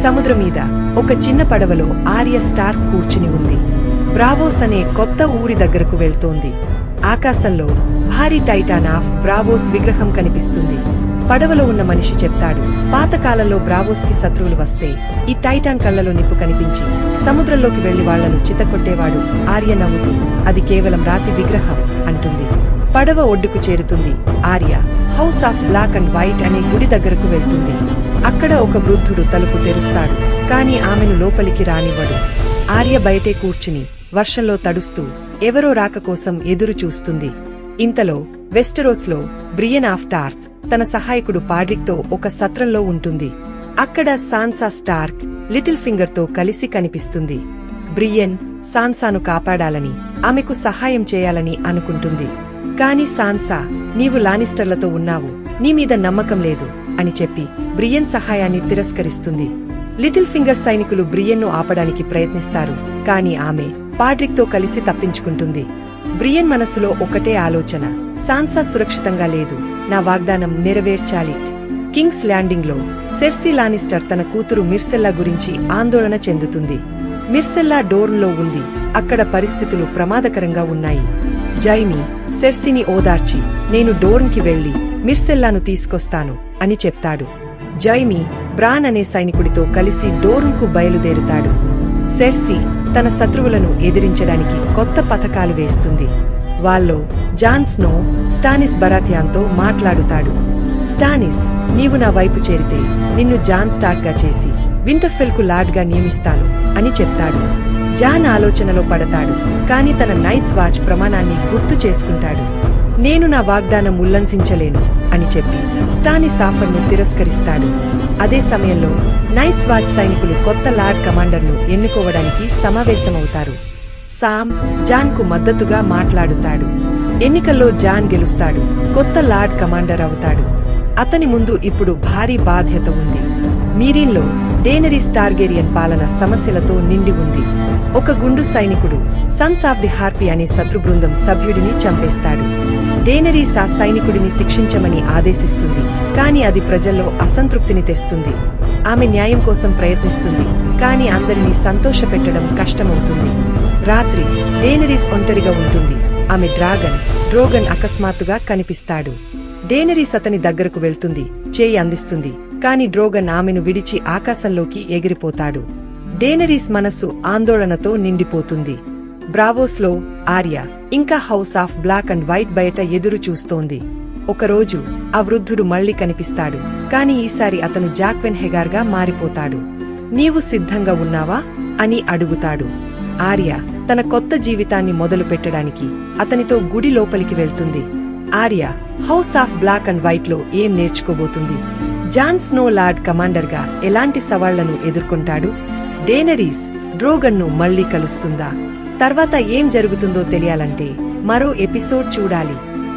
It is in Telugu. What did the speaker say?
సముద్రం మీద ఒక చిన్న పడవలో ఆర్య స్టార్క్ కూర్చుని ఉంది. బ్రావోస్ అనే కొత్త ఊరి దగ్గరకు వెళ్తోంది. ఆకాశంలో భారీ టైటాన్ ఆఫ్ బ్రావోస్ విగ్రహం కనిపిస్తుంది. పడవలో ఉన్న మనిషి చెప్తాడు, పాతకాలంలో బ్రావోస్ కి శత్రువులు వస్తే ఈ టైటాన్ కళ్లలో నిప్పు కనిపించి సముద్రంలోకి వెళ్లి వాళ్లను చితకొట్టేవాడు. ఆర్య నవ్వుతూ, అది కేవలం రాతి విగ్రహం అంటుంది. పడవ ఒడ్డుకు చేరుతుంది. Arya house of black and white అనే గుడి దగ్గరకు వెళ్తుంది. అక్కడ ఒక వృద్ధుడు తలుపు తెరుస్తాడు, కాని ఆమెను లోపలికి రానివ్వడు. ఆర్య బయటే కూర్చుని వర్షంలో తడుస్తూ ఎవరో రాక కోసం ఎదురు చూస్తుంది. ఇంతలో వెస్టరోస్లో బ్రియన్ ఆఫ్ టార్త్ తన సహాయకుడు పాడ్రిక్ తో ఒక సత్రంలో ఉంటుంది. అక్కడ సాన్సా స్టార్క్ లిటిల్ ఫింగర్ తో కలిసి కనిపిస్తుంది. బ్రియన్ సాన్సాను కాపాడాలని, ఆమెకు సహాయం చేయాలని అనుకుంటుంది. కాని సాన్సా, నీవు లానిస్టర్లతో ఉన్నావు, నీమీద నమ్మకం లేదు అని చెప్పి బ్రియన్ సహాయాన్ని తిరస్కరిస్తుంది. లిటిల్ ఫింగర్ సైనికులు బ్రియన్ను ఆపడానికి ప్రయత్నిస్తారు, కాని ఆమె పాడ్రిక్ తో కలిసి తప్పించుకుంటుంది. బ్రియన్ మనసులో ఒకటే ఆలోచన, సాన్సా సురక్షితంగా లేదు, నా వాగ్దానం నెరవేర్చాలి. కింగ్స్ ల్యాండింగ్ లో సెర్సీ లానిస్టర్ తన కూతురు మిర్సెల్లా గురించి ఆందోళన చెందుతుంది. మిర్సెల్లా డోర్న్లో ఉంది. అక్కడ పరిస్థితులు ప్రమాదకరంగా ఉన్నాయి. జైమీ సెర్సీని ఓదార్చి, నేను డోర్న్కి వెళ్లి మిర్సెల్లాను తీసుకొస్తాను అని చెప్తాడు. జైమీ బ్రాన్ అనే సైనికుడితో కలిసి డోర్న్కు బయలుదేరుతాడు. సెర్సీ తన శత్రువులను ఎదిరించడానికి కొత్త పథకాలు వేస్తుంది. వాల్లో జాన్ స్నో స్టానిస్ బరాథియాన్తో మాట్లాడుతాడు. స్టానిస్, నీవు నా వైపు చేరితే నిన్ను జాన్ స్టార్క్ గా చేసి వింటర్ఫెల్ కు లార్డ్ గా నియమిస్తాను అని చెప్తాడు. జాన్ ఆలోచనలో పడతాడు, కాని తన నైట్స్ వాచ్ ప్రమాణాన్ని గుర్తు చేసుకుంటాడు. నేను నా వాగ్దానం ఉల్లంఘించలేను అని చెప్పి స్టానిస్ ఆఫర్ను తిరస్కరిస్తాడు. అదే సమయంలో నైట్స్ వాచ్ సైనికులు కొత్త లార్డ్ కమాండర్ను ఎన్నుకోవడానికి సమావేశమవుతారు. సామ్ జాన్ కు మద్దతుగా మాట్లాడుతాడు. ఎన్నికల్లో జాన్ గెలుస్తాడు, కొత్త లార్డ్ కమాండర్ అవుతాడు. అతని ముందు ఇప్పుడు భారీ బాధ్యత ఉంది. మీరిన్లో డేనరీస్ టార్గేరియన్ పాలన సమస్యలతో నిండి ఉంది. ఒక గుండు సైనికుడు సన్స్ ఆఫ్ ది హార్పీ అనే శత్రు బృందం సభ్యుడిని చంపేస్తాడు. డేనరీస్ ఆ సైనికుడిని శిక్షించమని ఆదేశిస్తుంది, కాని అది ప్రజల్లో అసంతృప్తిని తెస్తుంది. ఆమె న్యాయం కోసం ప్రయత్నిస్తుంది, కాని అందరినీ సంతోషపెట్టడం కష్టమవుతుంది. రాత్రి డేనరీస్ ఒంటరిగా ఉంటుంది. ఆమె డ్రోగన్ అకస్మాత్తుగా కనిపిస్తాడు. డేనరీస్ అతని దగ్గరకు వెళ్తుంది, చేయి అందిస్తుంది, కాని డ్రోగన్ ఆమెను విడిచి ఆకాశంలోకి ఎగిరిపోతాడు. డేనరీస్ మనసు ఆందోళనతో నిండిపోతుంది. బ్రావోస్లో ఆర్య ఇంకా house of black and white బయట ఎదురు చూస్తోంది. ఒకరోజు ఆ వృద్ధుడు మళ్లీ కనిపిస్తాడు, కాని ఈసారి అతను జాక్వెన్ హెగార్గా మారిపోతాడు. నీవు సిద్ధంగా ఉన్నావా అని అడుగుతాడు. ఆర్య తన కొత్త జీవితాన్ని మొదలు పెట్టడానికి అతనితో గుడి లోపలికి వెళ్తుంది. Arya house of black and white లో ఏం నేర్చుకోబోతుంది? జాన్ స్నో లార్డ్ కమాండర్గా ఎలాంటి సవాళ్లను ఎదుర్కొంటాడు? డేనరీస్ డ్రోగన్ను మళ్లీ కలుస్తుందా? తర్వాత ఏం జరుగుతుందో తెలియాలంటే మరో ఎపిసోడ్ చూడాలి.